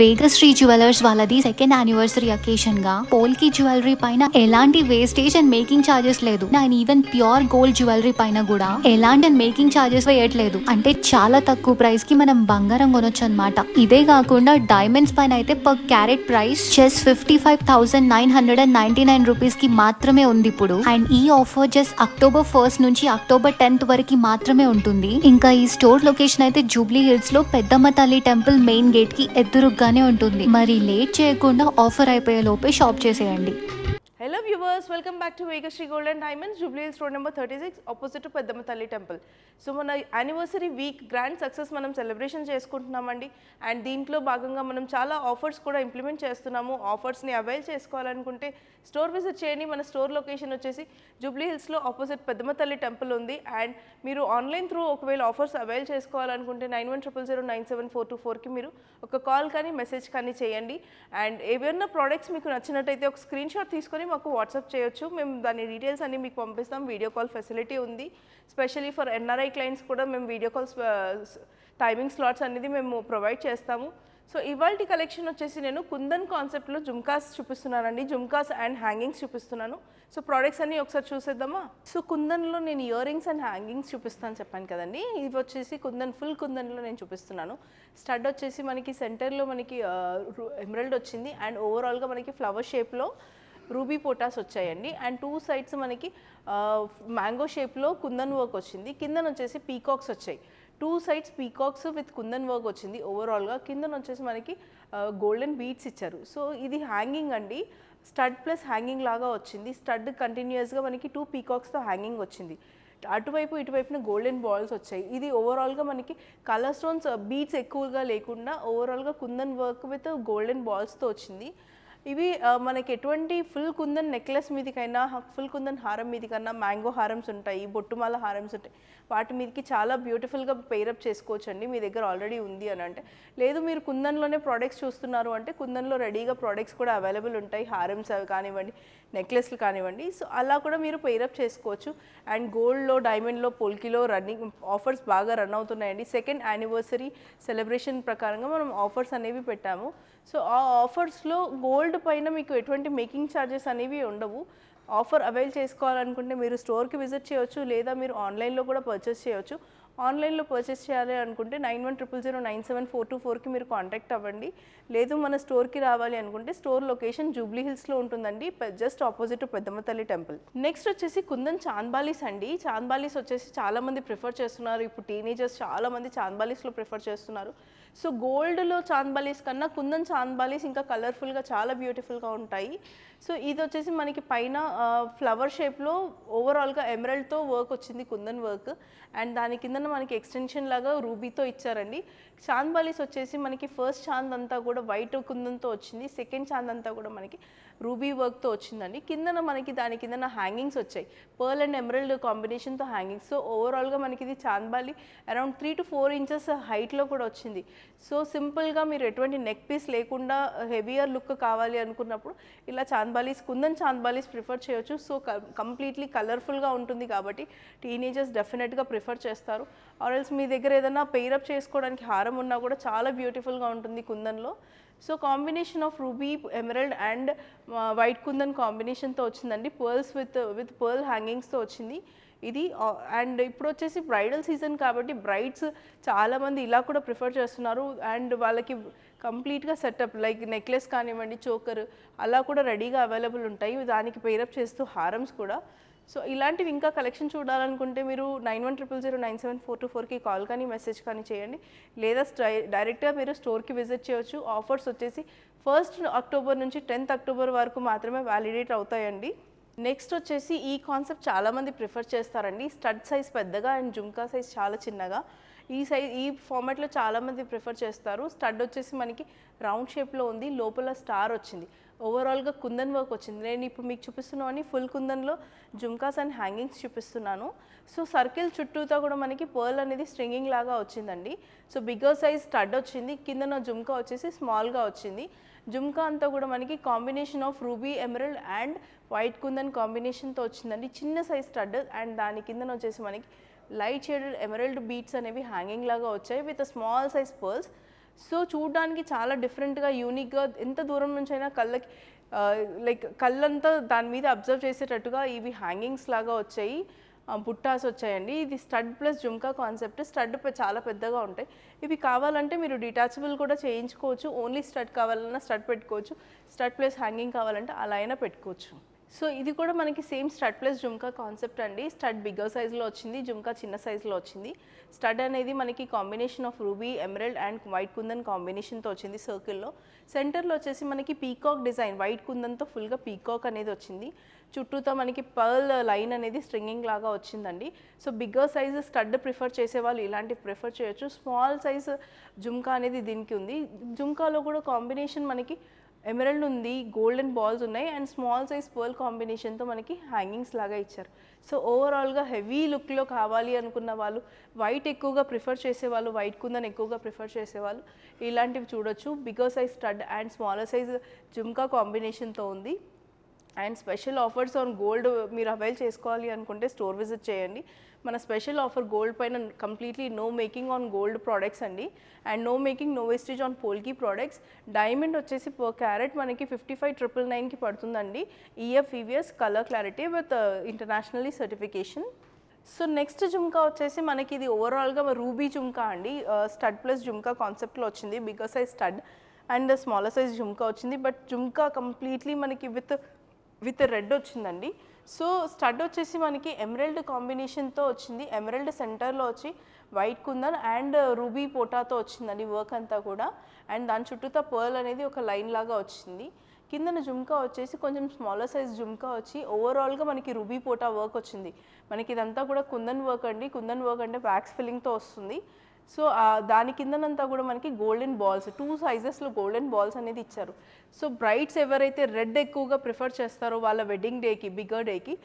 Vegasri jewellers వాళ్ళది second anniversary occasion గా పోల్కి jewellery పైన ఎలాంటి వేస్టేజ్ అండ్ మేకింగ్ చార్జెస్ లేదు. And even pure gold jewellery పైన కూడా ఎలాంటి మేకింగ్ చార్జెస్ వేయట్లేదు. అంటే చాలా తక్కువ ప్రైస్ కి మనం బంగారం కొనొచ్చు అనమాట. ఇదే కాకుండా డైమండ్స్ పైన అయితే per carat price just 55,999 rupees కి మాత్రమే ఉంది ఇప్పుడు. అండ్ ఈ ఆఫర్ జస్ట్ అక్టోబర్ 1 నుంచి అక్టోబర్ 10 వరకు మాత్రమే ఉంటుంది. ఇంకా ఈ స్టోర్ లొకేషన్ అయితే జూబ్లీ హిల్స్ లో పెద్దమ్మ తల్లి టెంపుల్ మెయిన్ గేట్ కి ఎదురుగానే ఉంటుంది. మరి లేట్ చేయకుండా ఆఫర్ అయిపోయే లోపే షాప్ చేసేయండి. Hello viewers, welcome back to Vegasri gold and diamonds, Jubilee hills road number 36 opposite to పెద్దమ్మ తల్లి టెంపుల్. సో మన యానివర్సరీ వీక్ గ్రాండ్ సక్సెస్ మనం సెలబ్రేషన్ చేసుకుంటున్నామండి. అండ్ దీంట్లో భాగంగా మనం చాలా ఆఫర్స్ కూడా ఇంప్లిమెంట్ చేస్తున్నాము. ఆఫర్స్ని అవైల్ చేసుకోవాలనుకుంటే స్టోర్ విజిట్ చేయండి. మన స్టోర్ లొకేషన్ వచ్చేసి జూబ్లీ హిల్స్లో ఆపోజిట్ పెద్దమ్మ తల్లి టెంపుల్ ఉంది. అండ్ మీరు ఆన్లైన్ త్రూ ఒకవేళ ఆఫర్స్ అవైల్ చేసుకోవాలనుకుంటే 9100097424కి మీరు ఒక కాల్ కానీ మెసేజ్ కానీ చేయండి. అండ్ ఏవైనా ప్రోడక్ట్స్ మీకు నచ్చినట్టయితే ఒక స్క్రీన్ షాట్ తీసుకొని మాకు వాట్సాప్ చేయొచ్చు. మేము దాని డీటెయిల్స్ అన్ని మీకు పంపిస్తాం. వీడియో కాల్ ఫెసిలిటీ ఉంది. స్పెషల్లీ ఫర్ ఎన్ఆర్ఐ క్లయింట్స్ కూడా మేము వీడియో కాల్స్ టైమింగ్ స్లాట్స్ అనేది మేము ప్రొవైడ్ చేస్తాము. సో ఇవాల్టి కలెక్షన్ వచ్చేసి నేను కుందన్ కాన్సెప్ట్లో జుమ్కాస్ చూపిస్తున్నానండి. జుమ్కాస్ అండ్ హ్యాంగింగ్స్ చూపిస్తున్నాను. సో ప్రోడక్ట్స్ అన్నీ ఒకసారి చూసేద్దామా. సో కుందన్లో నేను ఇయర్ రింగ్స్ అండ్ హ్యాంగింగ్స్ చూపిస్తాను చెప్పాను కదండి. ఇవి వచ్చేసి కుందన్ ఫుల్ కుందన్లో నేను చూపిస్తున్నాను. స్టడ్ వచ్చేసి మనకి సెంటర్లో మనకి ఎమరల్డ్ వచ్చింది. అండ్ ఓవరాల్గా మనకి ఫ్లవర్ షేప్లో రూబీ పోటాస్ వచ్చాయండి. అండ్ టూ సైడ్స్ మనకి మ్యాంగో షేప్లో కుందన్ వర్క్ వచ్చింది. కిందన వచ్చేసి పీకాక్స్ వచ్చాయి. Two sides peacocks with kundan work వచ్చింది. ఓవరాల్గా కిందన వచ్చేసి మనకి గోల్డెన్ బీడ్స్ ఇచ్చారు. సో ఇది హ్యాంగింగ్ అండి. స్టడ్ ప్లస్ హ్యాంగింగ్ లాగా వచ్చింది. స్టడ్ కంటిన్యూస్గా మనకి 2 పీకాక్స్తో హ్యాంగింగ్ వచ్చింది. అటువైపు ఇటువైపున గోల్డెన్ బాల్స్ వచ్చాయి. ఇది ఓవరాల్గా మనకి కలర్ స్టోన్స్ బీడ్స్ ఎక్కువగా లేకుండా ఓవరాల్గా కుందన్ వర్క్ విత్ గోల్డెన్ బాల్స్తో వచ్చింది. ఇవి మనకి ఎటువంటి ఫుల్ కుందన్ నెక్లెస్ మీదకైనా ఫుల్ కుందన్ హారం మీదకన్నా మ్యాంగో హారమ్స్ ఉంటాయి, బొట్టుమాల హారమ్స్ ఉంటాయి. వాటి మీదకి చాలా బ్యూటిఫుల్గా పేరప్ చేసుకోవచ్చు అండి. మీ దగ్గర ఆల్రెడీ ఉంది అని అంటే. లేదు మీరు కుందన్లోనే ప్రోడక్ట్స్ చూస్తున్నారు అంటే కుందన్లో రెడీగా ప్రోడక్ట్స్ కూడా అవైలబుల్ ఉంటాయి. హారమ్స్ అవి కానివ్వండి, నెక్లెస్లు కానివ్వండి. సో అలా కూడా మీరు పేరప్ చేసుకోవచ్చు. అండ్ గోల్డ్లో, డైమండ్లో, పోల్కిలో రన్నింగ్ ఆఫర్స్ బాగా రన్ అవుతున్నాయండి. సెకండ్ యానివర్సరీ సెలబ్రేషన్ ప్రకారంగా మనం ఆఫర్స్ అనేవి పెట్టాము. సో ఆ ఆఫర్స్లో గోల్డ్ పైన మీకు ఎటువంటి మేకింగ్ ఛార్జెస్ అనేవి ఉండవు. ఆఫర్ అవైల్ చేసుకోవాలనుకుంటే మీరు స్టోర్కి విజిట్ చేయొచ్చు, లేదా మీరు ఆన్లైన్లో కూడా పర్చేస్ చేయొచ్చు. ఆన్లైన్లో పర్చేస్ చేయాలి అనుకుంటే 9100097424కి మీరు కాంటాక్ట్ అవ్వండి. లేదు మన స్టోర్కి రావాలి అనుకుంటే స్టోర్ లొకేషన్ జూబ్లీ హిల్స్లో ఉంటుందండి, జస్ట్ ఆపోజిట్ పెద్దమ్మ తల్లి టెంపుల్. నెక్స్ట్ వచ్చేసి కుందన్ చాంద్బాలీస్ అండి. చాంద్బాలీస్ వచ్చేసి చాలామంది ప్రిఫర్ చేస్తున్నారు. ఇప్పుడు టీనేజర్స్ చాలామంది చాంద్బాలీస్లో ప్రిఫర్ చేస్తున్నారు. సో గోల్డ్లో చాంద్బాలీస్ కన్నా కుందన్ చాంద్బాలీస్ ఇంకా కలర్ఫుల్గా చాలా బ్యూటిఫుల్గా ఉంటాయి. సో ఇది వచ్చేసి మనకి పైన ఫ్లవర్ షేప్లో ఓవరాల్గా ఎమరల్డ్తో వర్క్ వచ్చింది, కుందన్ వర్క్. అండ్ దాని కింద మనకి ఎక్స్టెన్షన్ లాగా రూబీతో ఇచ్చారండి. చాంద్బాలీస్ వచ్చేసి మనకి ఫస్ట్ చాంద్ అంతా కూడా వైట్ కుందన్తో వచ్చింది. సెకండ్ చాంద్ అంతా కూడా మనకి రూబీ వర్క్తో వచ్చిందండి. కిందన మనకి దాని కిందన హ్యాంగింగ్స్ వచ్చాయి, పర్ల్ అండ్ ఎమరల్డ్ కాంబినేషన్తో హ్యాంగింగ్స్. సో ఓవరాల్గా మనకి ఇది చాంద్బాలి అరౌండ్ 3 to 4 ఇంచెస్ హైట్లో కూడా వచ్చింది. సో సింపుల్గా మీరు ఎటువంటి నెక్ పీస్ లేకుండా హెవియర్ లుక్ కావాలి అనుకున్నప్పుడు ఇలా చాంద్బాలీస్, కుందన్ చాంద్బాలీస్ ప్రిఫర్ చేయొచ్చు. సో కంప్లీట్లీ కలర్ఫుల్గా ఉంటుంది కాబట్టి టీనేజర్స్ డెఫినెట్గా ప్రిఫర్ చేస్తారు. ఆర్ఎల్స్ మీ దగ్గర ఏదైనా పెయిరప్ చేసుకోవడానికి హారం ఉన్నా కూడా చాలా బ్యూటిఫుల్గా ఉంటుంది కుందన్లో. So combination of ruby, emerald and white kundan కాంబినేషన్తో వచ్చిందండి. పర్ల్స్ విత్ పర్ల్ హ్యాంగింగ్స్తో వచ్చింది ఇది. అండ్ ఇప్పుడు వచ్చేసి బ్రైడల్ సీజన్ కాబట్టి బ్రైడ్స్ చాలామంది ఇలా కూడా ప్రిఫర్ చేస్తున్నారు. అండ్ వాళ్ళకి కంప్లీట్గా సెటప్ లైక్ నెక్లెస్ కానివ్వండి, చోకర్ అలా కూడా రెడీగా అవైలబుల్ ఉంటాయి. దానికి పేరప్ చేస్తూ హారమ్స్ కూడా. సో ఇలాంటివి ఇంకా కలెక్షన్ చూడాలనుకుంటే మీరు 9100097424కి కాల్ కానీ మెసేజ్ కానీ చేయండి, లేదా డైరెక్ట్గా మీరు స్టోర్కి విజిట్ చేయొచ్చు. ఆఫర్స్ వచ్చేసి 1st అక్టోబర్ నుంచి 10th అక్టోబర్ వరకు మాత్రమే వ్యాలిడేట్ అవుతాయండి. నెక్స్ట్ వచ్చేసి ఈ కాన్సెప్ట్ చాలామంది ప్రిఫర్ చేస్తారండి. స్టడ్ సైజ్ పెద్దగా అండ్ జుమ్కా సైజ్ చాలా చిన్నగా. ఈ ఫార్మాట్లో చాలామంది ప్రిఫర్ చేస్తారు. స్టడ్ వచ్చేసి మనకి రౌండ్ షేప్లో ఉంది, లోపల స్టార్ వచ్చింది. ఓవరాల్గా కుందన్ వర్క్ వచ్చింది. నేను ఇప్పుడు మీకు చూపిస్తున్నాను ఫుల్ కుందన్లో జుమ్కాస్ అండ్ హ్యాంగింగ్స్ చూపిస్తున్నాను. సో సర్కిల్ చుట్టూతో కూడా మనకి పర్ల్ అనేది స్ట్రింగింగ్ లాగా వచ్చిందండి. సో బిగ్గర్ సైజ్ స్టడ్ వచ్చింది. కిందన జుమ్కా వచ్చేసి స్మాల్గా వచ్చింది. జుమ్కా అంతా కూడా మనకి combination of ruby, emerald and white kundan కాంబినేషన్తో వచ్చిందండి. చిన్న సైజ్ స్టడ్. అండ్ దాని కిందన వచ్చేసి మనకి లైట్ షేడెడ్ ఎమరల్డ్ బీట్స్ అనేవి హ్యాంగింగ్ లాగా వచ్చాయి with small size pearls. So చూడడానికి చాలా డిఫరెంట్గా యూనిక్గా ఎంత దూరం నుంచి అయినా కళ్ళకి లైక్ కళ్ళంతా దాని మీద అబ్జర్వ్ చేసేటట్టుగా ఇవి హ్యాంగింగ్స్ లాగా వచ్చాయి, బుట్టాస్ వచ్చాయండి. ఇది stud plus jhumka concept. Stud చాలా పెద్దగా ఉంటాయి. ఇవి కావాలంటే మీరు డిటాచబుల్ కూడా చేయించుకోవచ్చు. ఓన్లీ స్టడ్ కావాలన్నా స్టడ్ పెట్టుకోవచ్చు, స్టడ్ ప్లస్ హ్యాంగింగ్ కావాలంటే అలా అయినా పెట్టుకోవచ్చు. సో ఇది కూడా మనకి same stud plus jhumka concept అండి. స్టడ్ బిగ్గర్ సైజులో వచ్చింది, జుమ్కా చిన్న సైజులో వచ్చింది. స్టడ్ అనేది మనకి combination of ruby, emerald and white kundan కాంబినేషన్తో వచ్చింది సర్కిల్లో. సెంటర్లో వచ్చేసి మనకి పీకాక్ డిజైన్, వైట్ కుందన్తో ఫుల్గా పీకాక్ అనేది వచ్చింది. చుట్టూతో మనకి పర్ల్ లైన్ అనేది స్ట్రింగింగ్ లాగా వచ్చిందండి. So bigger size stud prefer చేసే వాళ్ళు ఇలాంటివి ప్రిఫర్ చేయొచ్చు. స్మాల్ సైజ్ జుమ్కా అనేది దీనికి ఉంది. జుమ్కాలో కూడా కాంబినేషన్ మనకి ఎమరల్డ్ ఉంది, గోల్డెన్ బాల్స్ ఉన్నాయి అండ్ స్మాల్ సైజ్ పర్ల్ కాంబినేషన్తో మనకి హ్యాంగింగ్స్ లాగా ఇచ్చారు. సో ఓవరాల్గా హెవీ లుక్లో కావాలి అనుకున్న వాళ్ళు, వైట్ ఎక్కువగా ప్రిఫర్ చేసేవాళ్ళు, వైట్ కుందన్ ఎక్కువగా ప్రిఫర్ చేసేవాళ్ళు ఇలాంటివి చూడొచ్చు. Bigger size stud and smaller size jhumka కాంబినేషన్తో ఉంది. And special offers on gold మీరు అవైల్ చేసుకోవాలి అనుకుంటే స్టోర్ విజిట్ చేయండి. మన స్పెషల్ ఆఫర్ గోల్డ్ పైన completely no making on gold products అండి, and no making no wastage on polki products. Diamond వచ్చేసి పర్ క్యారెట్ మనకి 55,999కి పడుతుందండి. EF colour clarity with internationally certification. So next jhumka వచ్చేసి మనకి ఇది ఓవరాల్గా రూబీ జుమ్కా అండి. స్టడ్ ప్లస్ జుమ్కా కాన్సెప్ట్లో వచ్చింది. Bigger size stud and smaller size jhumka వచ్చింది. బట్ జుమ్కా కంప్లీట్లీ మనకి విత్ రెడ్ వచ్చిందండి. సో స్టడ్ వచ్చేసి మనకి ఎమరల్డ్ కాంబినేషన్తో వచ్చింది. ఎమరల్డ్ సెంటర్లో వచ్చి వైట్ కుందన్ అండ్ రూబీ పోటాతో వచ్చిందండి వర్క్ అంతా కూడా. అండ్ దాని చుట్టూతో పర్ల్ అనేది ఒక లైన్ లాగా వచ్చింది. కిందన జుమ్కా వచ్చేసి కొంచెం స్మాలర్ సైజ్ జుమ్కా వచ్చి ఓవరాల్గా మనకి రూబీ పోటా వర్క్ వచ్చింది. మనకి ఇదంతా కూడా కుందన్ వర్క్ అండి. కుందన్ వర్క్ అంటే వ్యాక్స్ ఫిల్లింగ్తో వస్తుంది. సో దాని కిందనంతా కూడా మనకి గోల్డెన్ బాల్స్, 2 సైజెస్లో గోల్డెన్ బాల్స్ అనేది ఇచ్చారు. సో బ్రైడ్స్ ఎవరైతే రెడ్ ఎక్కువగా ప్రిఫర్ చేస్తారో వాళ్ళ వెడ్డింగ్ డేకి, బిగ్గర్ డేకి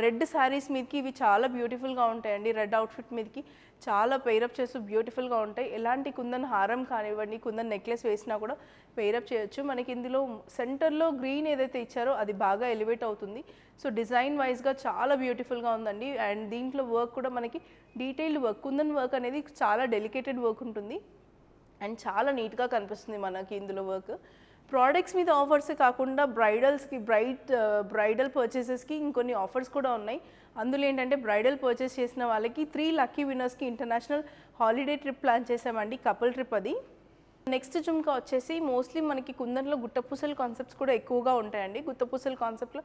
రెడ్ శారీస్ మీదకి ఇవి చాలా బ్యూటిఫుల్గా ఉంటాయండి. రెడ్ అవుట్ఫిట్ మీదకి చాలా పెయిరప్ చేస్తూ బ్యూటిఫుల్గా ఉంటాయి. ఎలాంటి కుందన్ హారం కానివ్వండి, కుందన్ నెక్లెస్ వేసినా కూడా పెయిరప్ చేయొచ్చు. మనకి ఇందులో సెంటర్లో గ్రీన్ ఏదైతే ఇచ్చారో అది బాగా ఎలివేట్ అవుతుంది. సో డిజైన్ వైజ్గా చాలా బ్యూటిఫుల్గా ఉందండి. అండ్ దీంట్లో వర్క్ కూడా మనకి డీటెయిల్డ్ వర్క్, కుందన్ వర్క్ అనేది చాలా డెలికేటెడ్ వర్క్ ఉంటుంది అండ్ చాలా నీట్గా కనిపిస్తుంది మనకి ఇందులో వర్క్. ప్రోడక్ట్స్ మీద ఆఫర్స్ కాకుండా బ్రైడల్ పర్చేసెస్కి ఇంకొన్ని ఆఫర్స్ కూడా ఉన్నాయి. అందులో ఏంటంటే బ్రైడల్ పర్చేస్ చేసిన వాళ్ళకి 3 లక్కీ విన్నర్స్కి ఇంటర్నేషనల్ హాలిడే ట్రిప్ ప్లాన్ చేసామండి, కపుల్ ట్రిప్ అది. నెక్స్ట్ జుమ్కా వచ్చేసి మోస్ట్లీ మనకి కుందన్లో గుట్టపూసల కాన్సెప్ట్స్ కూడా ఎక్కువగా ఉంటాయండి. గుట్టపూసల కాన్సెప్ట్లో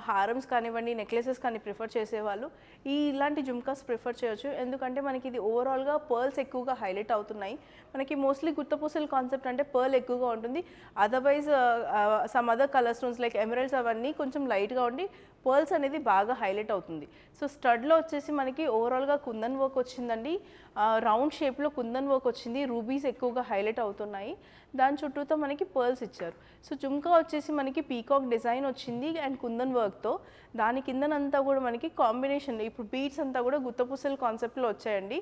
హారమ్స్ కానివ్వండి, నెక్లెసెస్ కానీ ప్రిఫర్ చేసేవాళ్ళు ఇలాంటి జుమ్కాస్ ప్రిఫర్ చేయొచ్చు. ఎందుకంటే మనకి ఇది ఓవరాల్గా పర్ల్స్ ఎక్కువగా హైలైట్ అవుతున్నాయి. మనకి మోస్ట్లీ గుట్టపూసల కాన్సెప్ట్ అంటే పర్ల్ ఎక్కువగా ఉంటుంది. Otherwise some other colour stones like emeralds అవన్నీ కొంచెం లైట్గా ఉండి పర్ల్స్ అనేది బాగా హైలైట్ అవుతుంది. సో స్టడ్లో వచ్చేసి మనకి ఓవరాల్గా కుందన్ వర్క్ వచ్చిందండి. రౌండ్ షేప్లో కుందన్ వర్క్ వచ్చింది. రూబీస్ ఎక్కువగా హైలైట్ అవుతున్నాయి. దాని చుట్టూతో మనకి పర్ల్స్ ఇచ్చారు. సో జుమ్కా వచ్చేసి మనకి పీకాక్ డిజైన్ వచ్చింది అండ్ కుందన్ వర్క్తో. దాని కిందనంతా కూడా మనకి కాంబినేషన్ ఇప్పుడు బీడ్స్ అంతా కూడా గుత్తపూసల కాన్సెప్ట్లో వచ్చాయండి.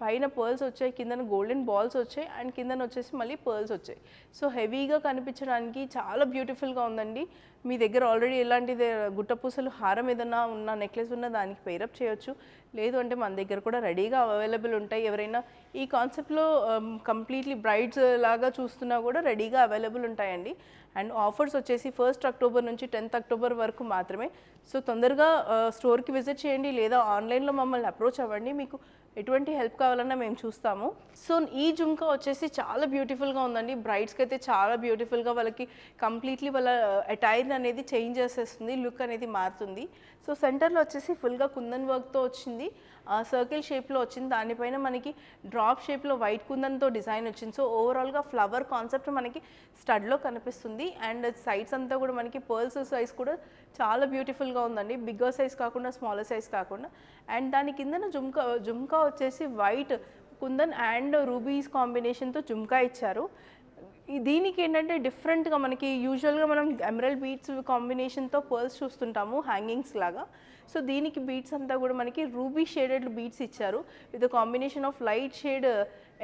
పైన పర్ల్స్ వచ్చాయి, కిందన గోల్డెన్ బాల్స్ వచ్చాయి అండ్ కిందన వచ్చేసి మళ్ళీ పర్ల్స్ వచ్చాయి. సో హెవీగా కనిపించడానికి చాలా బ్యూటిఫుల్గా ఉందండి. మీ దగ్గర ఆల్రెడీ ఎలాంటిది గుట్టపూసలు హారం ఏదన్నా ఉన్న నెక్లెస్ ఉన్న దానికి పెయిరప్ చేయొచ్చు. లేదు అంటే మన దగ్గర కూడా రెడీగా అవైలబుల్ ఉంటాయి. ఎవరైనా ఈ కాన్సెప్ట్లో కంప్లీట్లీ బ్రైడ్స్ లాగా చూస్తున్నా కూడా రెడీగా అవైలబుల్ ఉంటాయండి. అండ్ ఆఫర్స్ వచ్చేసి 1 అక్టోబర్ నుంచి 10 అక్టోబర్ వరకు మాత్రమే. సో తొందరగా స్టోర్కి విజిట్ చేయండి లేదా ఆన్లైన్లో మమ్మల్ని అప్రోచ్ అవ్వండి. మీకు ఎటువంటి హెల్ప్ కావాలన్నా మేము చూస్తాము. సో ఈ జుమ్కా వచ్చేసి చాలా బ్యూటిఫుల్గా ఉందండి. బ్రైడ్స్కి అయితే చాలా బ్యూటిఫుల్గా వాళ్ళకి కంప్లీట్లీ వాళ్ళ అటైర్ అనేది చేంజ్ చేసేస్తుంది, లుక్ అనేది మారుతుంది. సో సెంటర్లో వచ్చేసి ఫుల్గా కుందన్ వర్క్తో వచ్చింది, సర్కిల్ షేప్లో వచ్చింది. దానిపైన మనకి డ్రాప్ షేప్లో వైట్ కుందన్తో డిజైన్ వచ్చింది. సో ఓవరాల్గా ఫ్లవర్ కాన్సెప్ట్ మనకి స్టడ్లో కనిపిస్తుంది. అండ్ సైడ్స్ అంతా కూడా మనకి పర్ల్స్ సైజ్ కూడా చాలా బ్యూటిఫుల్గా ఉందండి. బిగ్గర్ సైజ్ కాకుండా స్మాలర్ సైజ్ కాకుండా. అండ్ దాని కిందన జుమ్కా వచ్చేసి వైట్ కుందన్ అండ్ రూబీస్ కాంబినేషన్తో జుమ్కా ఇచ్చారు. దీనికి ఏంటంటే డిఫరెంట్గా మనకి యూజువల్గా మనం ఎమరల్డ్ బీడ్స్ కాంబినేషన్తో పర్ల్స్ చూస్తుంటాము హ్యాంగింగ్స్ లాగా. సో దీనికి బీడ్స్ అంతా కూడా మనకి రూబీ షేడెడ్ బీడ్స్ ఇచ్చారు with combination of light shade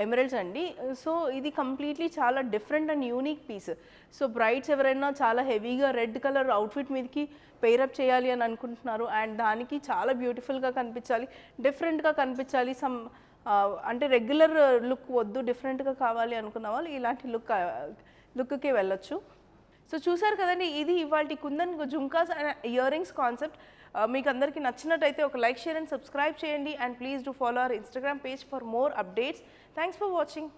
emeralds అండి. సో ఇది కంప్లీట్లీ చాలా different and unique piece. So brides ఎవరైనా చాలా హెవీగా రెడ్ కలర్ అవుట్ఫిట్ మీదకి పెయిరప్ చేయాలి అని అనుకుంటున్నారు అండ్ దానికి చాలా బ్యూటిఫుల్గా కనిపించాలి, డిఫరెంట్గా కనిపించాలి, అంటే రెగ్యులర్ లుక్ వద్దు, డిఫరెంట్గా కావాలి అనుకున్న వాళ్ళు ఇలాంటి లుక్కి వెళ్ళొచ్చు. సో చూసారు కదండి, ఇది ఇవాళ kundan jhumkas and ear rings concept. మీకు అందరికీ నచ్చినట్టయితే ఒక లైక్, షేర్ అండ్ సబ్స్క్రైబ్ చేయండి. And please do follow our Instagram page for more updates. Thanks for watching.